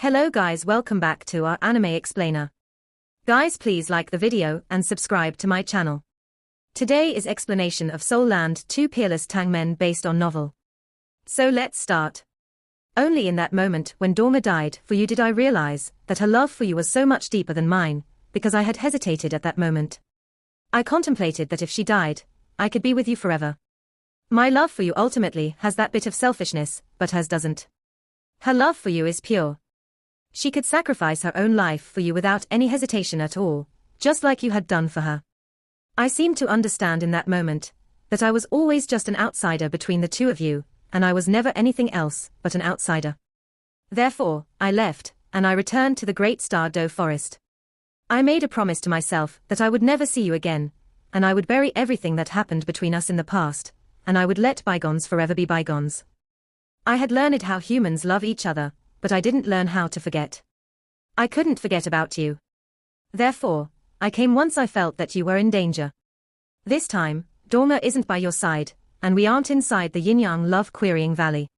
Hello guys, welcome back to our anime explainer. Guys, please like the video and subscribe to my channel. Today is explanation of Soul Land 2 Peerless Tang Men based on novel. So let's start. Only in that moment when Dorma died for you did I realize that her love for you was so much deeper than mine, because I had hesitated at that moment. I contemplated that if she died, I could be with you forever. My love for you ultimately has that bit of selfishness, but hers doesn't. Her love for you is pure. She could sacrifice her own life for you without any hesitation at all, just like you had done for her. I seemed to understand in that moment that I was always just an outsider between the two of you, and I was never anything else but an outsider. Therefore, I left, and I returned to the Great Star Do Forest. I made a promise to myself that I would never see you again, and I would bury everything that happened between us in the past, and I would let bygones forever be bygones. I had learned how humans love each other, but I didn't learn how to forget. I couldn't forget about you. Therefore, I came once I felt that you were in danger. This time, Dorma isn't by your side, and we aren't inside the yin-yang love-querying valley.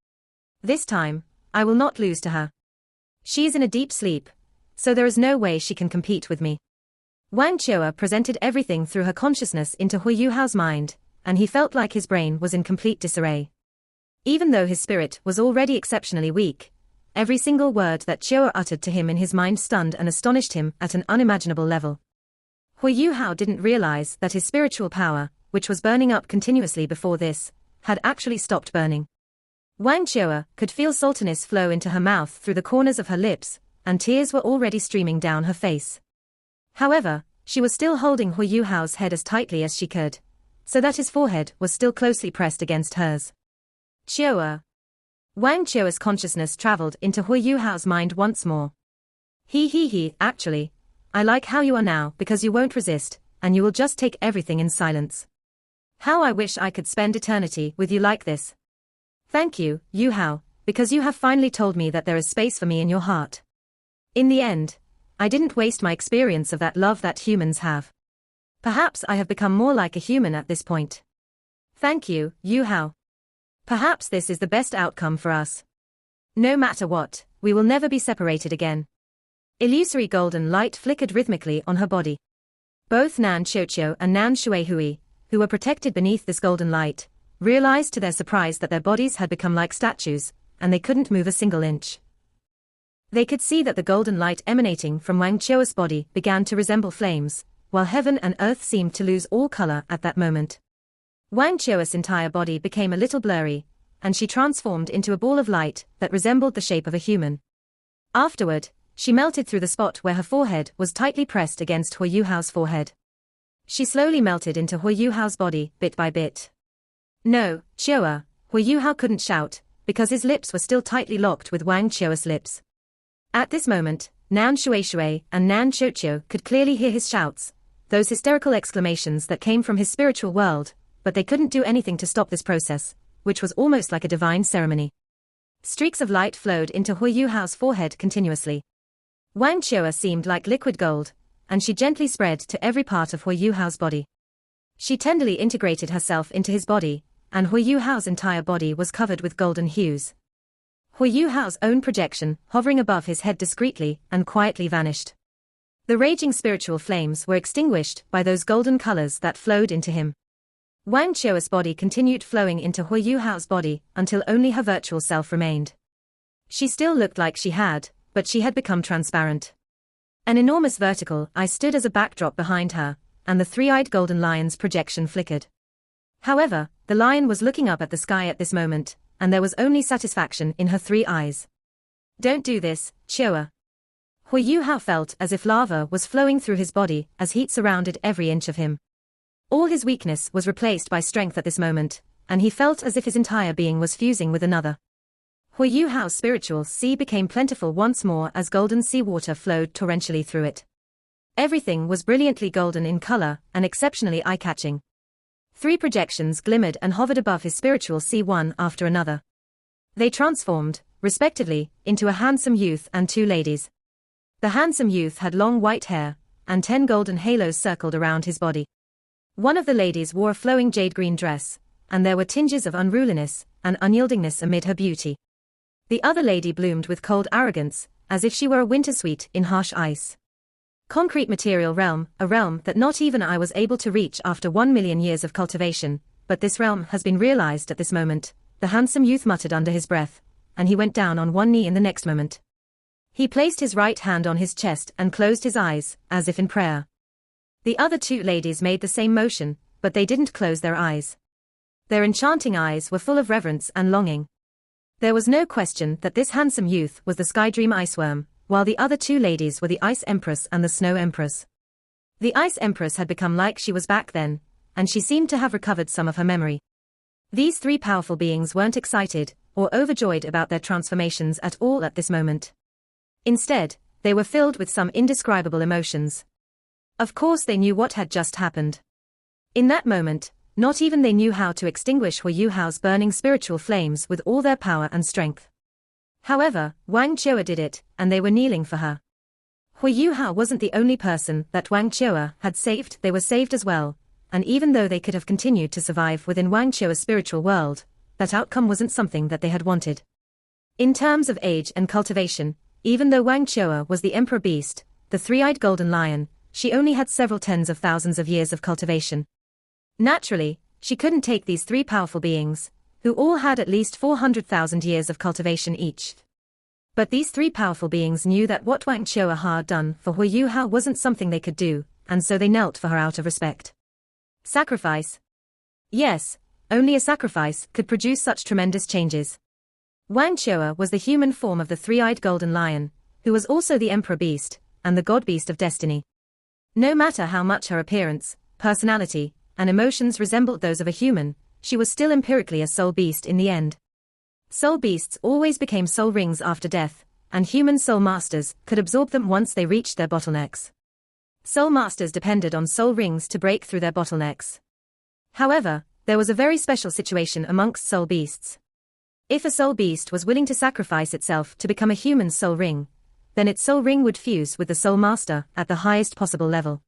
This time, I will not lose to her. She is in a deep sleep, so there is no way she can compete with me. Wang Chao presented everything through her consciousness into Huo Yuhao's mind, and he felt like his brain was in complete disarray. Even though his spirit was already exceptionally weak, every single word that Chao uttered to him in his mind stunned and astonished him at an unimaginable level. Huo Yuhao didn't realize that his spiritual power, which was burning up continuously before this, had actually stopped burning. Wang Chao could feel saltiness flow into her mouth through the corners of her lips, and tears were already streaming down her face. However, she was still holding Huo Yuhao's head as tightly as she could, so that his forehead was still closely pressed against hers. Chao. Wang Chao's consciousness traveled into Huo Yuhao's mind once more. Actually, I like how you are now because you won't resist, and you will just take everything in silence. How I wish I could spend eternity with you like this. Thank you, Yu Hao, because you have finally told me that there is space for me in your heart. In the end, I didn't waste my experience of that love that humans have. Perhaps I have become more like a human at this point. Thank you, Yu Hao. Perhaps this is the best outcome for us. No matter what, we will never be separated again. Illusory golden light flickered rhythmically on her body. Both Nan Xiuqiu and Nan Shuihui, who were protected beneath this golden light, realized to their surprise that their bodies had become like statues, and they couldn't move a single inch. They could see that the golden light emanating from Wang Chao's body began to resemble flames, while heaven and earth seemed to lose all color at that moment. Wang Chao's entire body became a little blurry, and she transformed into a ball of light that resembled the shape of a human. Afterward, she melted through the spot where her forehead was tightly pressed against Huo Yuhao's forehead. She slowly melted into Huo Yuhao's body, bit by bit. No, Chao, Huo Yuhao couldn't shout, because his lips were still tightly locked with Wang Chao's lips. At this moment, Nan Shuihui and Nan Xiuqiu could clearly hear his shouts, those hysterical exclamations that came from his spiritual world, but they couldn't do anything to stop this process, which was almost like a divine ceremony. Streaks of light flowed into Huo Yuhao's forehead continuously. Wang Chao seemed like liquid gold, and she gently spread to every part of Huo Yuhao's body. She tenderly integrated herself into his body, and Huo Yuhao's entire body was covered with golden hues. Huo Yuhao's own projection, hovering above his head discreetly and quietly vanished. The raging spiritual flames were extinguished by those golden colors that flowed into him. Wang Chao's body continued flowing into Huo Yuhao's body until only her virtual self remained. She still looked like she had, but she had become transparent. An enormous vertical eye stood as a backdrop behind her, and the three-eyed golden lion's projection flickered. However, the lion was looking up at the sky at this moment, and there was only satisfaction in her three eyes. Don't do this, Chao. Huo Yuhao felt as if lava was flowing through his body as heat surrounded every inch of him. All his weakness was replaced by strength at this moment, and he felt as if his entire being was fusing with another. Huo Yuhao's spiritual sea became plentiful once more as golden sea water flowed torrentially through it. Everything was brilliantly golden in color and exceptionally eye-catching. Three projections glimmered and hovered above his spiritual sea one after another. They transformed, respectively, into a handsome youth and two ladies. The handsome youth had long white hair, and 10 golden halos circled around his body. One of the ladies wore a flowing jade-green dress, and there were tinges of unruliness and unyieldingness amid her beauty. The other lady bloomed with cold arrogance, as if she were a wintersweet in harsh ice. Concrete material realm, a realm that not even I was able to reach after 1 million years of cultivation, but this realm has been realized at this moment, the handsome youth muttered under his breath, and he went down on one knee in the next moment. He placed his right hand on his chest and closed his eyes, as if in prayer. The other two ladies made the same motion, but they didn't close their eyes. Their enchanting eyes were full of reverence and longing. There was no question that this handsome youth was the Skydream Iceworm, while the other two ladies were the Ice Empress and the Snow Empress. The Ice Empress had become like she was back then, and she seemed to have recovered some of her memory. These three powerful beings weren't excited or overjoyed about their transformations at all at this moment. Instead, they were filled with some indescribable emotions. Of course they knew what had just happened. In that moment, not even they knew how to extinguish Huo Yuhao's burning spiritual flames with all their power and strength. However, Wang Chao did it, and they were kneeling for her. Huo Yuhao wasn't the only person that Wang Chao had saved, they were saved as well, and even though they could have continued to survive within Wang Chao's spiritual world, that outcome wasn't something that they had wanted. In terms of age and cultivation, even though Wang Chao was the Emperor Beast, the three-eyed golden lion, she only had several tens of thousands of years of cultivation. Naturally, she couldn't take these three powerful beings, who all had at least 400,000 years of cultivation each. But these three powerful beings knew that what Wang Chao had done for Huo Yuhao wasn't something they could do, and so they knelt for her out of respect. Sacrifice? Yes, only a sacrifice could produce such tremendous changes. Wang Chao was the human form of the three-eyed golden lion, who was also the Emperor Beast, and the God Beast of Destiny. No matter how much her appearance, personality, and emotions resembled those of a human, she was still empirically a soul beast in the end. Soul beasts always became soul rings after death, and human soul masters could absorb them once they reached their bottlenecks. Soul masters depended on soul rings to break through their bottlenecks. However, there was a very special situation amongst soul beasts. If a soul beast was willing to sacrifice itself to become a human soul ring, then its soul ring would fuse with the soul master at the highest possible level.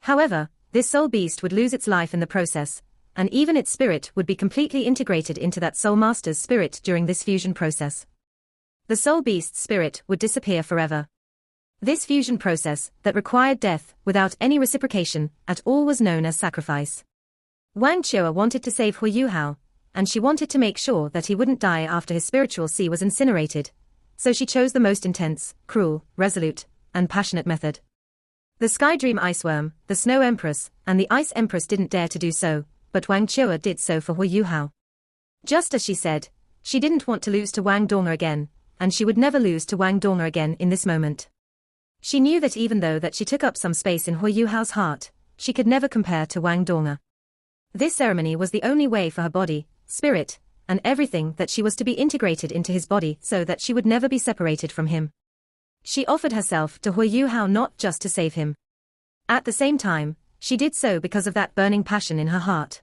However, this soul beast would lose its life in the process, and even its spirit would be completely integrated into that soul master's spirit during this fusion process. The soul beast's spirit would disappear forever. This fusion process that required death without any reciprocation at all was known as sacrifice. Wang Chao wanted to save Huo Yuhao, and she wanted to make sure that he wouldn't die after his spiritual sea was incinerated, so she chose the most intense, cruel, resolute, and passionate method. The Skydream Iceworm, the Snow Empress, and the Ice Empress didn't dare to do so, but Wang Chao did so for Huo Yuhao. Just as she said, she didn't want to lose to Wang Donga again, and she would never lose to Wang Donga again in this moment. She knew that even though that she took up some space in Huo Yuhao's heart, she could never compare to Wang Donga. This ceremony was the only way for her body, spirit, and everything that she was to be integrated into his body so that she would never be separated from him. She offered herself to Huo Yuhao not just to save him. At the same time, she did so because of that burning passion in her heart.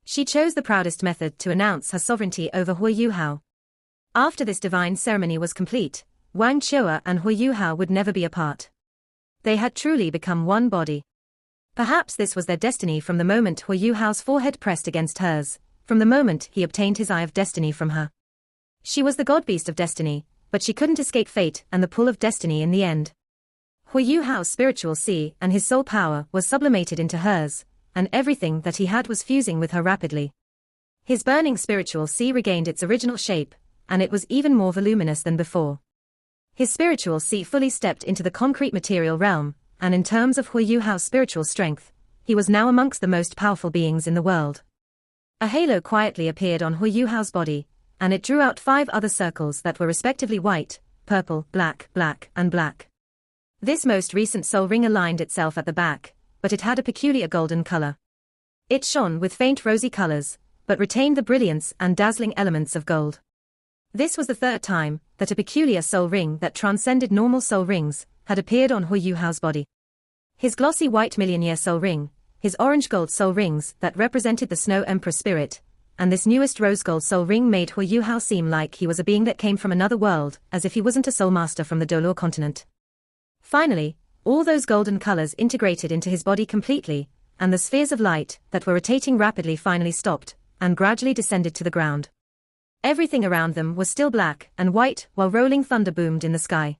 She chose the proudest method to announce her sovereignty over Huo Yuhao. After this divine ceremony was complete, Wang Chao and Huo Yuhao would never be apart. They had truly become one body. Perhaps this was their destiny from the moment Huo Yuhao's forehead pressed against hers, from the moment he obtained his Eye of Destiny from her. She was the God Beast of Destiny, but she couldn't escape fate and the pull of destiny in the end. Huo Yuhao's spiritual sea and his soul power was sublimated into hers, and everything that he had was fusing with her rapidly. His burning spiritual sea regained its original shape, and it was even more voluminous than before. His spiritual sea fully stepped into the concrete material realm, and in terms of Huo Yuhao's spiritual strength, he was now amongst the most powerful beings in the world. A halo quietly appeared on Huo Yuhao's body, and it drew out 5 other circles that were respectively white, purple, black, and black. This most recent soul ring aligned itself at the back, but it had a peculiar golden color. It shone with faint rosy colors, but retained the brilliance and dazzling elements of gold. This was the 3rd time that a peculiar soul ring that transcended normal soul rings had appeared on Huo Yuhao's body. His glossy white million-year soul ring, his orange gold soul rings that represented the Snow Emperor spirit, and this newest rose gold soul ring made Huo Yuhao seem like he was a being that came from another world, as if he wasn't a soul master from the Dolor continent. Finally, all those golden colors integrated into his body completely, and the spheres of light that were rotating rapidly finally stopped, and gradually descended to the ground. Everything around them was still black and white while rolling thunder boomed in the sky.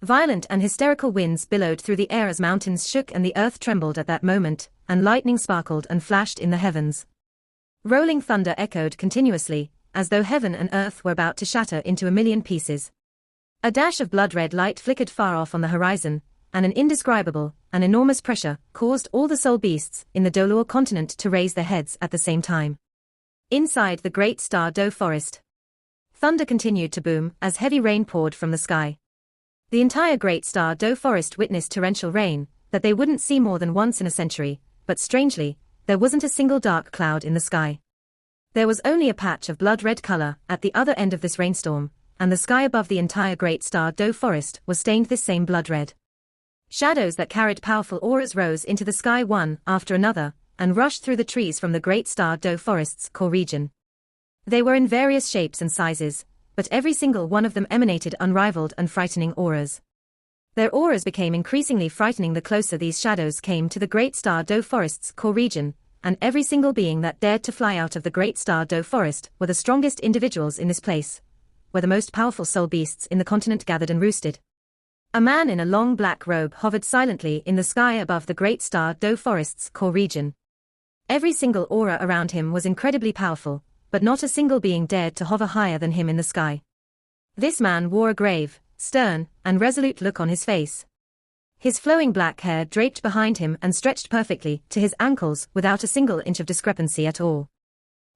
Violent and hysterical winds billowed through the air as mountains shook and the earth trembled at that moment, and lightning sparkled and flashed in the heavens. Rolling thunder echoed continuously, as though heaven and earth were about to shatter into a million pieces. A dash of blood-red light flickered far off on the horizon, and an indescribable, an enormous pressure caused all the soul beasts in the Doluo continent to raise their heads at the same time. Inside the great Star Do forest, thunder continued to boom as heavy rain poured from the sky. The entire Great Star Do forest witnessed torrential rain that they wouldn't see more than once in a century, but strangely, there wasn't a single dark cloud in the sky. There was only a patch of blood-red color at the other end of this rainstorm, and the sky above the entire Great Star Do forest was stained this same blood-red. Shadows that carried powerful auras rose into the sky one after another, and rushed through the trees from the Great Star Do forest's core region. They were in various shapes and sizes, but every single one of them emanated unrivaled and frightening auras. Their auras became increasingly frightening the closer these shadows came to the Great Star Do forest's core region, and every single being that dared to fly out of the Great Star Do forest were the strongest individuals in this place, where the most powerful soul beasts in the continent gathered and roosted. A man in a long black robe hovered silently in the sky above the Great Star Do forest's core region. Every single aura around him was incredibly powerful, but not a single being dared to hover higher than him in the sky. This man wore a grave, stern, and resolute look on his face. His flowing black hair draped behind him and stretched perfectly to his ankles without a single inch of discrepancy at all.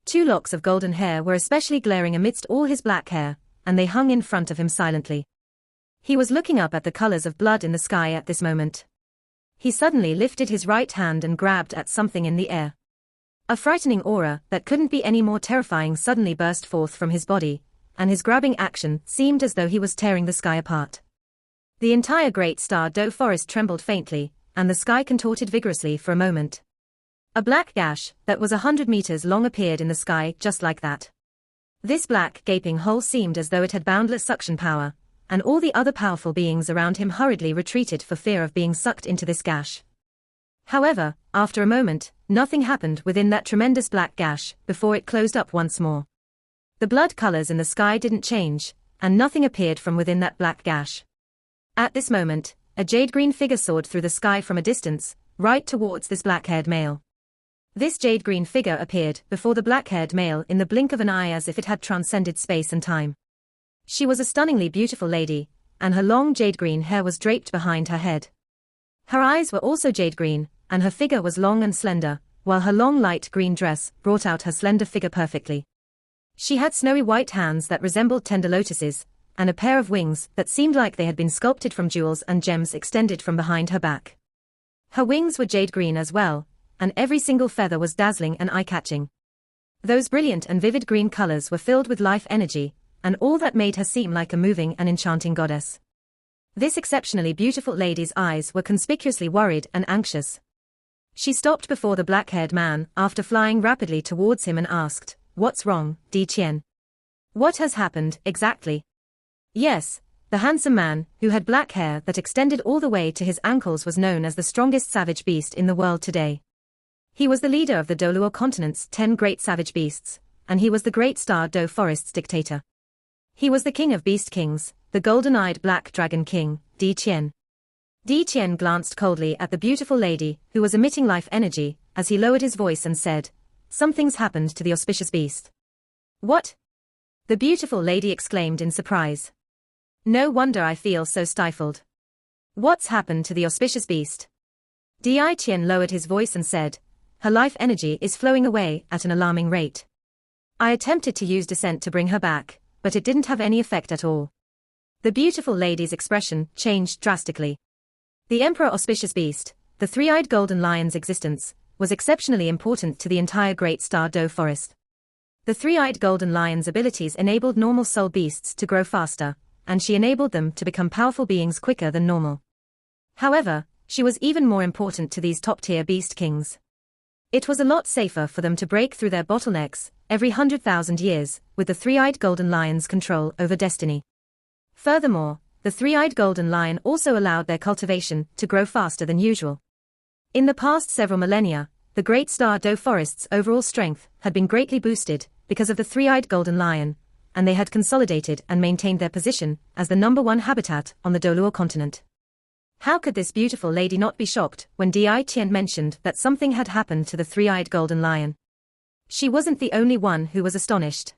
2 locks of golden hair were especially glaring amidst all his black hair, and they hung in front of him silently. He was looking up at the colors of blood in the sky at this moment. He suddenly lifted his right hand and grabbed at something in the air. A frightening aura that couldn't be any more terrifying suddenly burst forth from his body, and his grabbing action seemed as though he was tearing the sky apart. The entire Great Star Do forest trembled faintly, and the sky contorted vigorously for a moment. A black gash that was 100 meters long appeared in the sky just like that. This black gaping hole seemed as though it had boundless suction power, and all the other powerful beings around him hurriedly retreated for fear of being sucked into this gash. However, after a moment, nothing happened within that tremendous black gash before it closed up once more. The blood colors in the sky didn't change, and nothing appeared from within that black gash. At this moment, a jade-green figure soared through the sky from a distance, right towards this black-haired male. This jade-green figure appeared before the black-haired male in the blink of an eye as if it had transcended space and time. She was a stunningly beautiful lady, and her long jade-green hair was draped behind her head. Her eyes were also jade-green, and her figure was long and slender, while her long light green dress brought out her slender figure perfectly. She had snowy white hands that resembled tender lotuses, and a pair of wings that seemed like they had been sculpted from jewels and gems extended from behind her back. Her wings were jade green as well, and every single feather was dazzling and eye-catching. Those brilliant and vivid green colors were filled with life energy, and all that made her seem like a moving and enchanting goddess. This exceptionally beautiful lady's eyes were conspicuously worried and anxious. She stopped before the black-haired man after flying rapidly towards him and asked, "What's wrong, Di Qian? What has happened, exactly?" Yes, the handsome man, who had black hair that extended all the way to his ankles, was known as the strongest savage beast in the world today. He was the leader of the Doluo continent's 10 great savage beasts, and he was the Great Star Do forest's dictator. He was the king of beast kings, the golden-eyed black dragon king, Di Qian. Di Qian glanced coldly at the beautiful lady who was emitting life energy as he lowered his voice and said, "Something's happened to the auspicious beast." "What?" the beautiful lady exclaimed in surprise. "No wonder I feel so stifled. What's happened to the auspicious beast?" Di Qian lowered his voice and said, "Her life energy is flowing away at an alarming rate. I attempted to use descent to bring her back, but it didn't have any effect at all." The beautiful lady's expression changed drastically. The Emperor Auspicious Beast, the three-eyed golden lion's existence, was exceptionally important to the entire Great Star Do forest. The three-eyed golden lion's abilities enabled normal soul beasts to grow faster, and she enabled them to become powerful beings quicker than normal. However, she was even more important to these top-tier beast kings. It was a lot safer for them to break through their bottlenecks every 100,000 years with the three-eyed golden lion's control over destiny. Furthermore, the three-eyed golden lion also allowed their cultivation to grow faster than usual. In the past several millennia, the Great Star Do forest's overall strength had been greatly boosted because of the three-eyed golden lion, and they had consolidated and maintained their position as the #1 habitat on the Doluo continent. How could this beautiful lady not be shocked when Chen mentioned that something had happened to the three-eyed golden lion? She wasn't the only one who was astonished.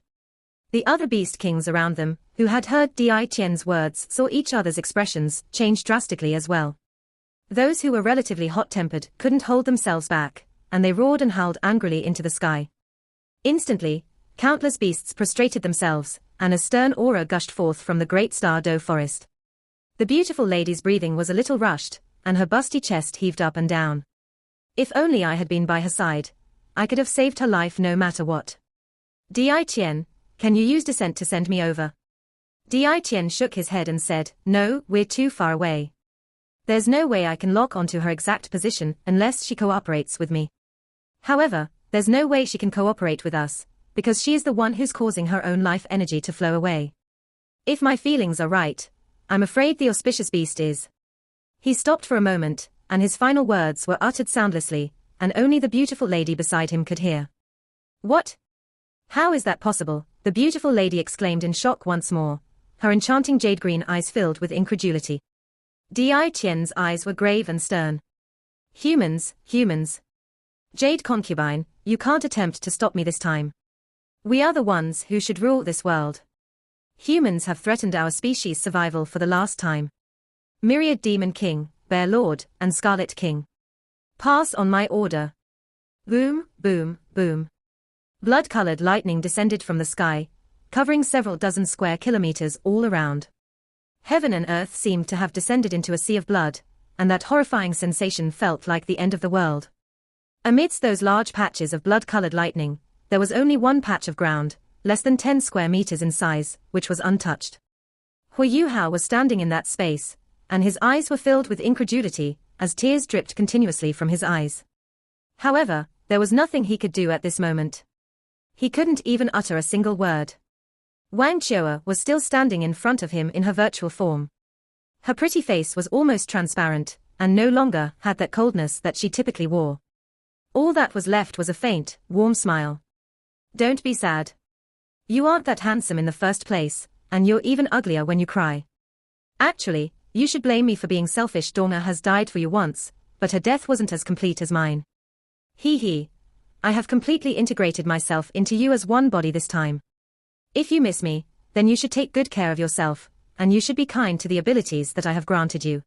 The other beast kings around them, who had heard Chen's words, saw each other's expressions change drastically as well. Those who were relatively hot-tempered couldn't hold themselves back, and they roared and howled angrily into the sky. Instantly, countless beasts prostrated themselves, and a stern aura gushed forth from the great star Do forest. The beautiful lady's breathing was a little rushed, and her busty chest heaved up and down. If only I had been by her side, I could have saved her life no matter what. Chen, can you use descent to send me over? Chen shook his head and said, no, we're too far away. There's no way I can lock onto her exact position unless she cooperates with me. However, there's no way she can cooperate with us, because she is the one who's causing her own life energy to flow away. If my feelings are right, I'm afraid the auspicious beast is. He stopped for a moment, and his final words were uttered soundlessly, and only the beautiful lady beside him could hear. What? How is that possible? The beautiful lady exclaimed in shock once more, her enchanting jade-green eyes filled with incredulity. Chen's eyes were grave and stern. Humans. Jade concubine, you can't attempt to stop me this time. We are the ones who should rule this world. Humans have threatened our species' survival for the last time. Myriad Demon King, Bear Lord, and Scarlet King. Pass on my order. Boom, boom, boom. Blood-colored lightning descended from the sky, covering several dozen square kilometers all around. Heaven and earth seemed to have descended into a sea of blood, and that horrifying sensation felt like the end of the world. Amidst those large patches of blood-colored lightning, there was only one patch of ground, less than 10 square meters in size, which was untouched. Huo Yuhao was standing in that space, and his eyes were filled with incredulity, as tears dripped continuously from his eyes. However, there was nothing he could do at this moment. He couldn't even utter a single word. Wang Chao was still standing in front of him in her virtual form. Her pretty face was almost transparent, and no longer had that coldness that she typically wore. All that was left was a faint, warm smile. Don't be sad. You aren't that handsome in the first place, and you're even uglier when you cry. Actually, you should blame me for being selfish. Donna has died for you once, but her death wasn't as complete as mine. Hee. I have completely integrated myself into you as one body this time. If you miss me, then you should take good care of yourself, and you should be kind to the abilities that I have granted you.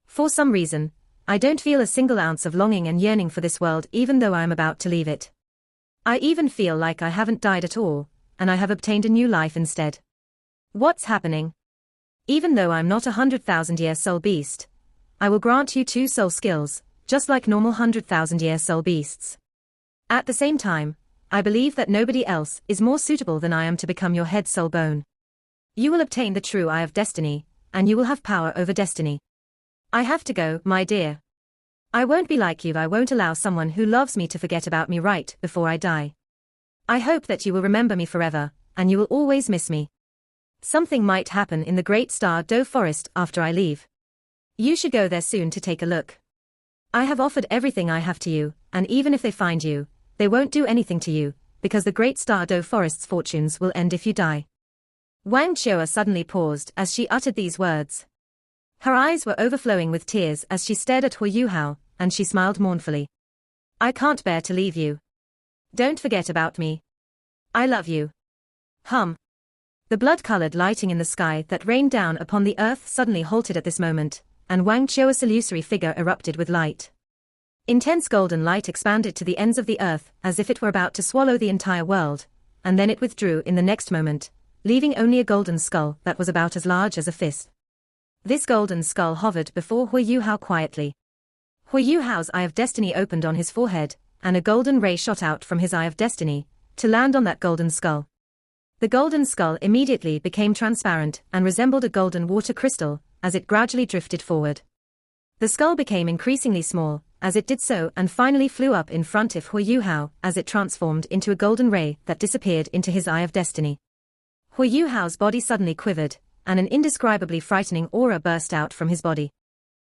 For some reason, I don't feel a single ounce of longing and yearning for this world even though I am about to leave it. I even feel like I haven't died at all, and I have obtained a new life instead. What's happening? Even though I'm not 100,000-year soul beast, I will grant you 2 soul skills, just like normal 100,000-year soul beasts. At the same time, I believe that nobody else is more suitable than I am to become your head soul bone. You will obtain the true eye of destiny, and you will have power over destiny. I have to go, my dear. I won't be like you. I won't allow someone who loves me to forget about me right before I die. I hope that you will remember me forever, and you will always miss me. Something might happen in the great star Do forest after I leave. You should go there soon to take a look. I have offered everything I have to you, and even if they find you, they won't do anything to you, because the great star Do forest's fortunes will end if you die. Wang Chao suddenly paused as she uttered these words. Her eyes were overflowing with tears as she stared at Huo Yuhao, and she smiled mournfully. I can't bear to leave you. Don't forget about me. I love you. The blood-colored lighting in the sky that rained down upon the earth suddenly halted at this moment, and Wang Chao's illusory figure erupted with light. Intense golden light expanded to the ends of the earth as if it were about to swallow the entire world, and then it withdrew in the next moment, leaving only a golden skull that was about as large as a fist. This golden skull hovered before Huo Yuhao quietly. Huo Yuhao's eye of destiny opened on his forehead, and a golden ray shot out from his eye of destiny, to land on that golden skull. The golden skull immediately became transparent and resembled a golden water crystal, as it gradually drifted forward. The skull became increasingly small, as it did so, and finally flew up in front of Huo Yuhao as it transformed into a golden ray that disappeared into his eye of destiny. Huo Yuhao's body suddenly quivered, and an indescribably frightening aura burst out from his body.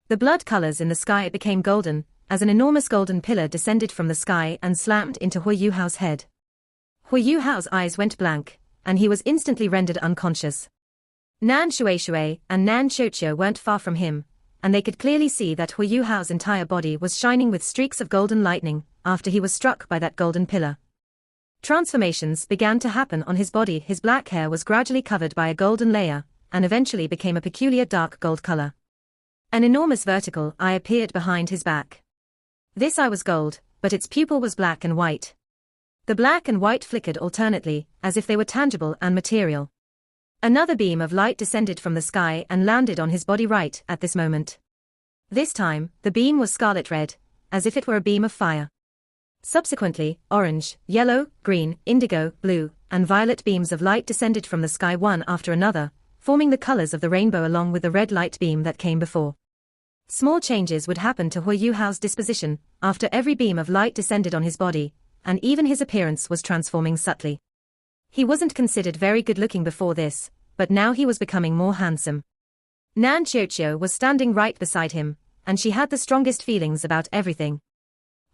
The blood colors in the sky became golden, as an enormous golden pillar descended from the sky and slammed into Huo Yuhao's head. Huo Yuhao's eyes went blank, and he was instantly rendered unconscious. Nan Shueishui and Nan Xiuqiu weren't far from him, and they could clearly see that Huo Yuhao's entire body was shining with streaks of golden lightning after he was struck by that golden pillar. Transformations began to happen on his body. His black hair was gradually covered by a golden layer, and eventually became a peculiar dark gold color. An enormous vertical eye appeared behind his back. This eye was gold, but its pupil was black and white. The black and white flickered alternately, as if they were tangible and material. Another beam of light descended from the sky and landed on his body right at this moment. This time, the beam was scarlet red, as if it were a beam of fire. Subsequently, orange, yellow, green, indigo, blue, and violet beams of light descended from the sky one after another, forming the colors of the rainbow along with the red light beam that came before. Small changes would happen to Huo Yuhao's disposition after every beam of light descended on his body, and even his appearance was transforming subtly. He wasn't considered very good-looking before this, but now he was becoming more handsome. Nan Xiuqiu was standing right beside him, and she had the strongest feelings about everything.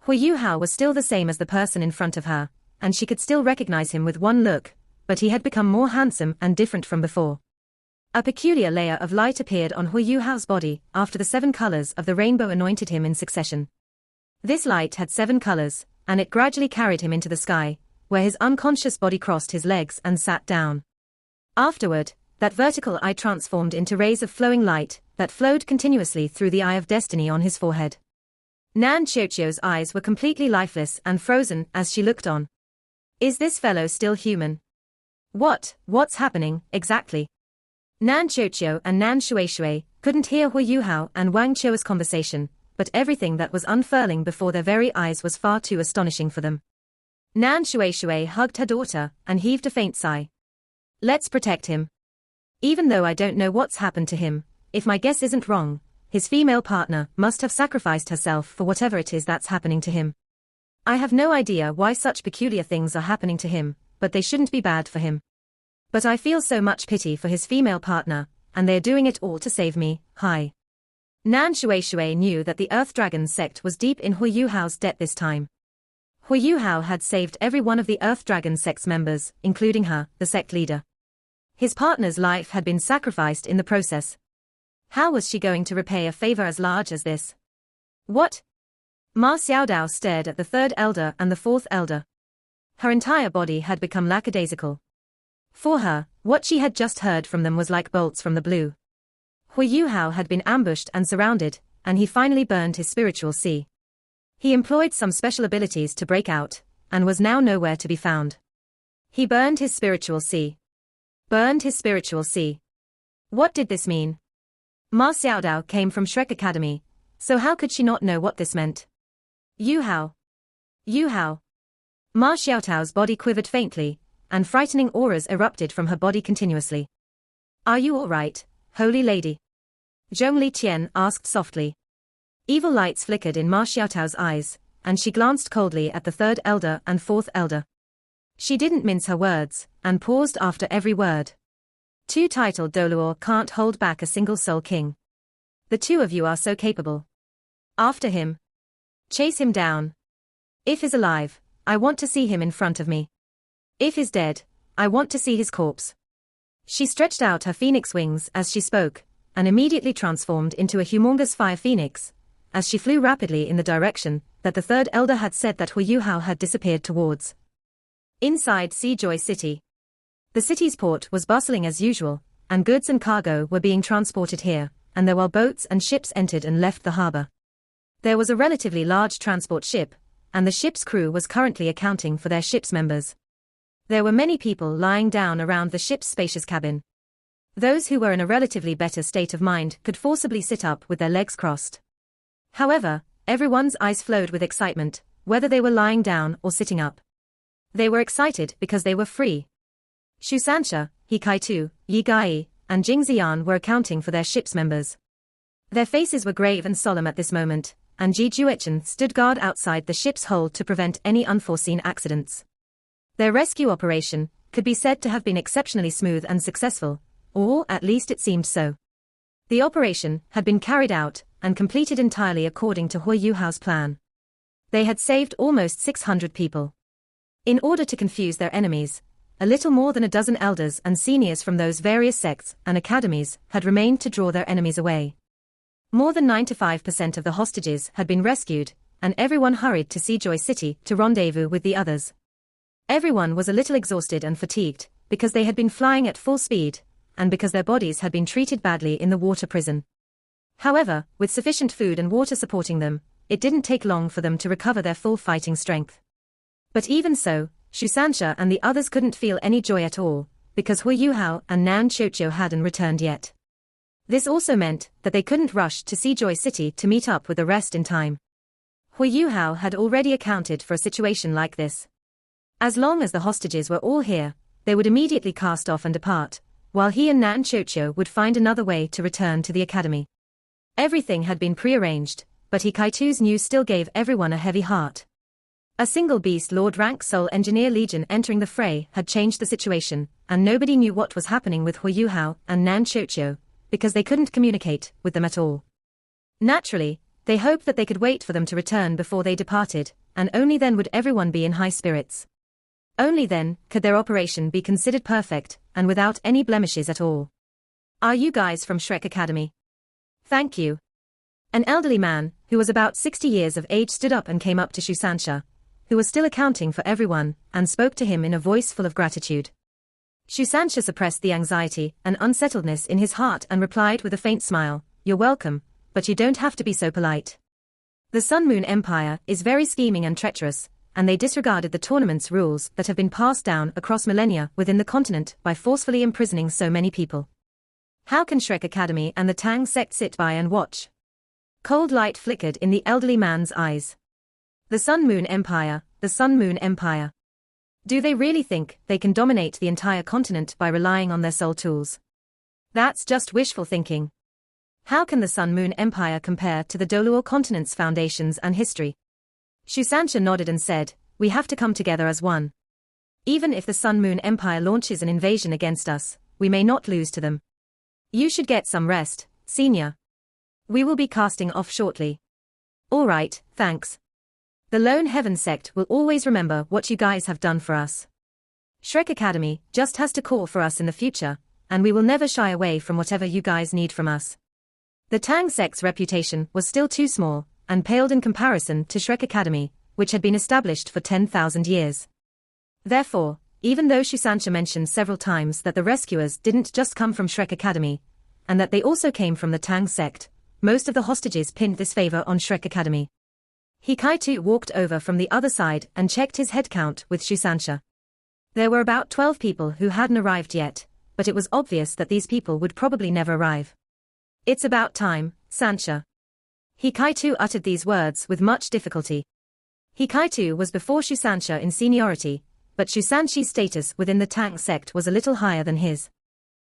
Huo Yuhao was still the same as the person in front of her, and she could still recognize him with one look, but he had become more handsome and different from before. A peculiar layer of light appeared on Huo Yuhao's body after the 7 colors of the rainbow anointed him in succession. This light had 7 colors, and it gradually carried him into the sky, where his unconscious body crossed his legs and sat down. Afterward, that vertical eye transformed into rays of flowing light that flowed continuously through the eye of destiny on his forehead. Nan Xiuqiu's eyes were completely lifeless and frozen as she looked on. Is this fellow still human? What's happening, exactly? Nan Xiuqiu and Nan Shueishui couldn't hear Huo Yuhao and Wang Chao's conversation, but everything that was unfurling before their very eyes was far too astonishing for them. Nan Shueishui hugged her daughter and heaved a faint sigh. Let's protect him. Even though I don't know what's happened to him, if my guess isn't wrong, his female partner must have sacrificed herself for whatever it is that's happening to him. I have no idea why such peculiar things are happening to him, but they shouldn't be bad for him. But I feel so much pity for his female partner, and they are doing it all to save me. Hi. Nan Shueishui knew that the Earth Dragon sect was deep in Huo Yuhao's debt this time. Huo Yuhao had saved every one of the Earth Dragon sect's members, including her, the sect leader. His partner's life had been sacrificed in the process. How was she going to repay a favor as large as this? What? Ma Xiaodao stared at the 3rd elder and the 4th elder. Her entire body had become lackadaisical. For her, what she had just heard from them was like bolts from the blue. Huo Yuhao had been ambushed and surrounded, and he finally burned his spiritual sea. He employed some special abilities to break out, and was now nowhere to be found. He burned his spiritual sea. Burned his spiritual sea. What did this mean? Ma Xiaodao came from Shrek Academy, so how could she not know what this meant? Yu Hao. Yu Hao. Ma Xiaotao's body quivered faintly, and frightening auras erupted from her body continuously. Are you all right, holy lady? Zhongli Qian asked softly. Evil lights flickered in Ma Xiaotao's eyes, and she glanced coldly at the 3rd elder and 4th elder. She didn't mince her words, and paused after every word. 2 titled Doluor can't hold back a single soul king. The 2 of you are so capable. After him. Chase him down. If he's alive, I want to see him in front of me. If he's dead, I want to see his corpse. She stretched out her phoenix wings as she spoke, and immediately transformed into a humongous fire phoenix, as she flew rapidly in the direction that the 3rd elder had said that Huo Yuhao had disappeared towards. Inside Seajoy City. The city's port was bustling as usual, and goods and cargo were being transported here, and there were boats and ships entered and left the harbor. There was a relatively large transport ship, and the ship's crew was currently accounting for their ship's members. There were many people lying down around the ship's spacious cabin. Those who were in a relatively better state of mind could forcibly sit up with their legs crossed. However, everyone's eyes flowed with excitement, whether they were lying down or sitting up. They were excited because they were free. Xu Sansha, He Kaitu, Yi Gai, and Jing Ziyan were accounting for their ship's members. Their faces were grave and solemn at this moment, and Ji Juechen stood guard outside the ship's hold to prevent any unforeseen accidents. Their rescue operation could be said to have been exceptionally smooth and successful, or at least it seemed so. The operation had been carried out and completed entirely according to Huo Yuhao's plan. They had saved almost 600 people. In order to confuse their enemies, a little more than a dozen elders and seniors from those various sects and academies had remained to draw their enemies away. More than 95% of the hostages had been rescued, and everyone hurried to Seajoy City to rendezvous with the others. Everyone was a little exhausted and fatigued, because they had been flying at full speed, and because their bodies had been treated badly in the water prison. However, with sufficient food and water supporting them, it didn't take long for them to recover their full fighting strength. But even so, Shusansha and the others couldn't feel any joy at all, because Huo Yuhao and Nan Chocho hadn't returned yet. This also meant that they couldn't rush to Seajoy City to meet up with the rest in time. Huo Yuhao had already accounted for a situation like this. As long as the hostages were all here, they would immediately cast off and depart, while he and Nan Chocho would find another way to return to the academy. Everything had been prearranged, but Hikaitu's news still gave everyone a heavy heart. A single beast Lord rank Soul Engineer Legion entering the fray had changed the situation, and nobody knew what was happening with Huo Yuhao and Nan Chocho, because they couldn't communicate with them at all. Naturally, they hoped that they could wait for them to return before they departed, and only then would everyone be in high spirits. Only then could their operation be considered perfect, and without any blemishes at all. Are you guys from Shrek Academy? Thank you. An elderly man, who was about 60 years of age, stood up and came up to Shusansha, who was still accounting for everyone, and spoke to him in a voice full of gratitude. Shusansha suppressed the anxiety and unsettledness in his heart and replied with a faint smile, "You're welcome, but you don't have to be so polite. The Sun Moon Empire is very scheming and treacherous, and they disregarded the tournament's rules that have been passed down across millennia within the continent by forcefully imprisoning so many people. How can Shrek Academy and the Tang sect sit by and watch?" Cold light flickered in the elderly man's eyes. The Sun Moon Empire, the Sun Moon Empire. Do they really think they can dominate the entire continent by relying on their soul tools? That's just wishful thinking. How can the Sun Moon Empire compare to the Doluo continent's foundations and history? Shusansha nodded and said, "We have to come together as one. Even if the Sun Moon Empire launches an invasion against us, we may not lose to them. You should get some rest, senior. We will be casting off shortly." "All right, thanks. The Lone Heaven sect will always remember what you guys have done for us. Shrek Academy just has to call for us in the future, and we will never shy away from whatever you guys need from us." The Tang sect's reputation was still too small, and paled in comparison to Shrek Academy, which had been established for 10,000 years. Therefore, even though Shusansha mentioned several times that the rescuers didn't just come from Shrek Academy, and that they also came from the Tang sect, most of the hostages pinned this favor on Shrek Academy. Hikaitu walked over from the other side and checked his head count with Shusansha. There were about 12 people who hadn't arrived yet, but it was obvious that these people would probably never arrive. "It's about time, Sansha." Hikaitu uttered these words with much difficulty. Hikaitu was before Shusansha in seniority, but Shusanshi's status within the Tang sect was a little higher than his.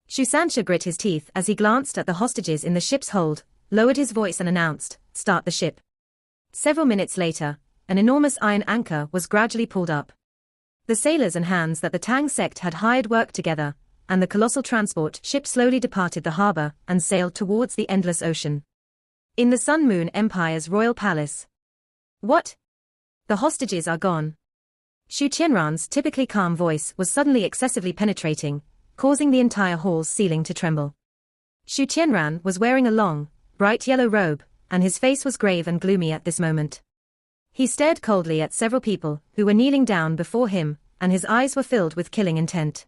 Shusansha grit his teeth as he glanced at the hostages in the ship's hold, lowered his voice and announced, "Start the ship." Several minutes later, an enormous iron anchor was gradually pulled up. The sailors and hands that the Tang sect had hired worked together, and the colossal transport ship slowly departed the harbor and sailed towards the endless ocean. In the Sun Moon Empire's royal palace. "What? The hostages are gone." Shu Qianran's typically calm voice was suddenly excessively penetrating, causing the entire hall's ceiling to tremble. Shu Qianran was wearing a long, bright yellow robe, and his face was grave and gloomy at this moment. He stared coldly at several people who were kneeling down before him, and his eyes were filled with killing intent.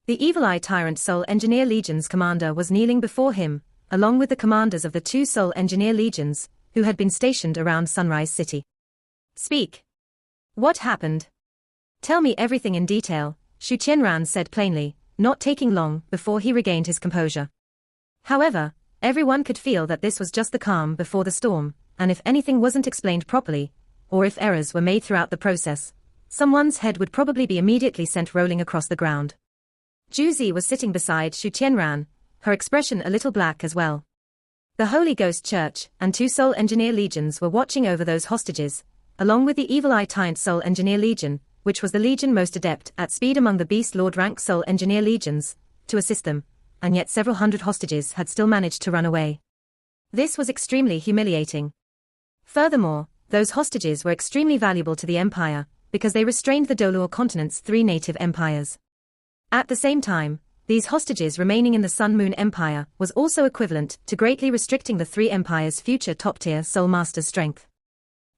The Evil Eye Tyrant Soul Engineer Legion's commander was kneeling before him, along with the commanders of the 2 Soul Engineer Legions, who had been stationed around Sunrise City. "Speak. What happened? Tell me everything in detail," Shu Qianran said plainly, not taking long before he regained his composure. However, everyone could feel that this was just the calm before the storm, and if anything wasn't explained properly, or if errors were made throughout the process, someone's head would probably be immediately sent rolling across the ground. Juzi was sitting beside Shu Qianran, her expression a little black as well. The Holy Ghost Church and 2 Soul Engineer Legions were watching over those hostages, along with the Evil Eye Tyrant Soul Engineer Legion, which was the legion most adept at speed among the Beast Lord rank Soul Engineer Legions, to assist them, and yet several hundred hostages had still managed to run away. This was extremely humiliating. Furthermore, those hostages were extremely valuable to the Empire, because they restrained the Doluo continent's 3 native empires. At the same time, these hostages remaining in the Sun Moon Empire was also equivalent to greatly restricting the three empires' future top-tier Soul Masters' strength.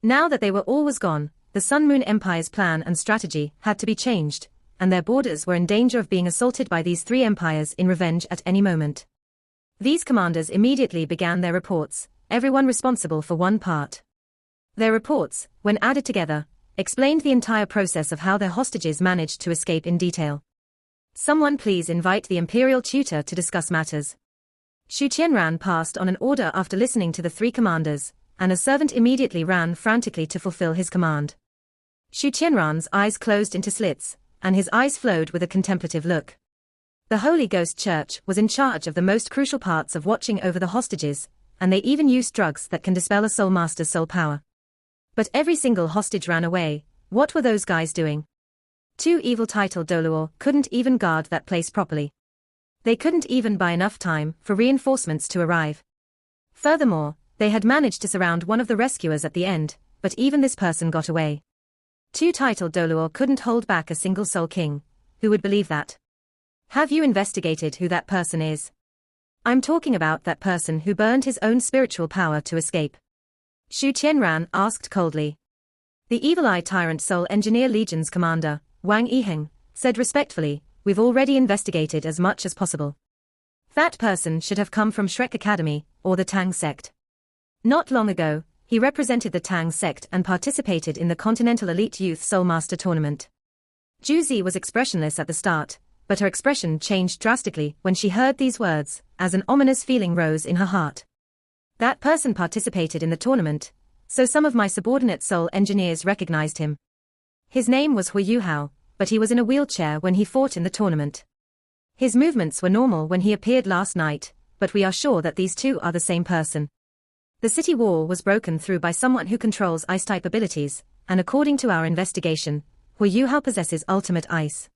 Now that they were always gone, the Sun Moon Empire's plan and strategy had to be changed, and their borders were in danger of being assaulted by these three empires in revenge at any moment. These commanders immediately began their reports, everyone responsible for one part. Their reports, when added together, explained the entire process of how their hostages managed to escape in detail. Someone please invite the imperial tutor to discuss matters. Xu Qianran passed on an order after listening to the three commanders, and a servant immediately ran frantically to fulfill his command. Xu Qianran's eyes closed into slits, and his eyes flowed with a contemplative look. The Holy Ghost Church was in charge of the most crucial parts of watching over the hostages, and they even used drugs that can dispel a Soul Master's soul power. But every single hostage ran away. What were those guys doing? Two evil-titled Doluo couldn't even guard that place properly. They couldn't even buy enough time for reinforcements to arrive. Furthermore, they had managed to surround one of the rescuers at the end, but even this person got away. Two titled Doluo couldn't hold back a single Soul King. Who would believe that? Have you investigated who that person is? I'm talking about that person who burned his own spiritual power to escape. Xu Qianran asked coldly. The Evil Eye Tyrant Soul Engineer Legion's commander, Wang Chao, said respectfully, we've already investigated as much as possible. That person should have come from Shrek Academy, or the Tang sect. Not long ago, he represented the Tang sect and participated in the Continental Elite Youth Soul Master Tournament. Juzi was expressionless at the start, but her expression changed drastically when she heard these words, as an ominous feeling rose in her heart. That person participated in the tournament, so some of my subordinate soul engineers recognized him. His name was Huo Yuhao, but he was in a wheelchair when he fought in the tournament. His movements were normal when he appeared last night, but we are sure that these two are the same person. The city wall was broken through by someone who controls ice-type abilities, and according to our investigation, Huo Yuhao possesses ultimate ice.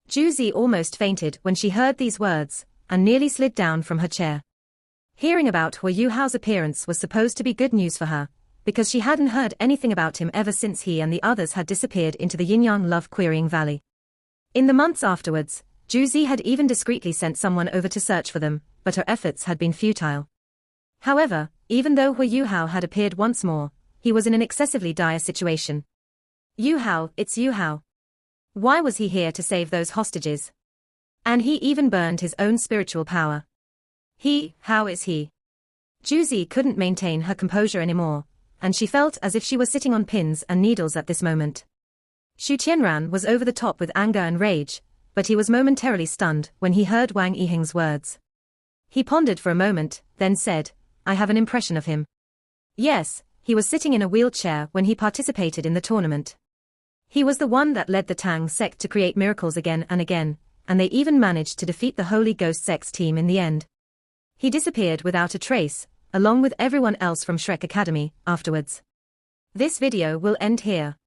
Juzi almost fainted when she heard these words, and nearly slid down from her chair. Hearing about Huo Yuhao's appearance was supposed to be good news for her, because she hadn't heard anything about him ever since he and the others had disappeared into the Yin-Yang love-querying valley. In the months afterwards, Juzi had even discreetly sent someone over to search for them, but her efforts had been futile. However, even though Huo Yuhao had appeared once more, he was in an excessively dire situation. Yu Hao, it's Yu Hao. Why was he here to save those hostages? And he even burned his own spiritual power. How is he? Juzi couldn't maintain her composure anymore, and she felt as if she was sitting on pins and needles at this moment. Xu Qianran was over the top with anger and rage, but he was momentarily stunned when he heard Wang Chang's words. He pondered for a moment, then said, I have an impression of him. Yes, he was sitting in a wheelchair when he participated in the tournament. He was the one that led the Tang sect to create miracles again and again, and they even managed to defeat the Holy Ghost sect's team in the end. He disappeared without a trace, along with everyone else from Shrek Academy, afterwards. This video will end here.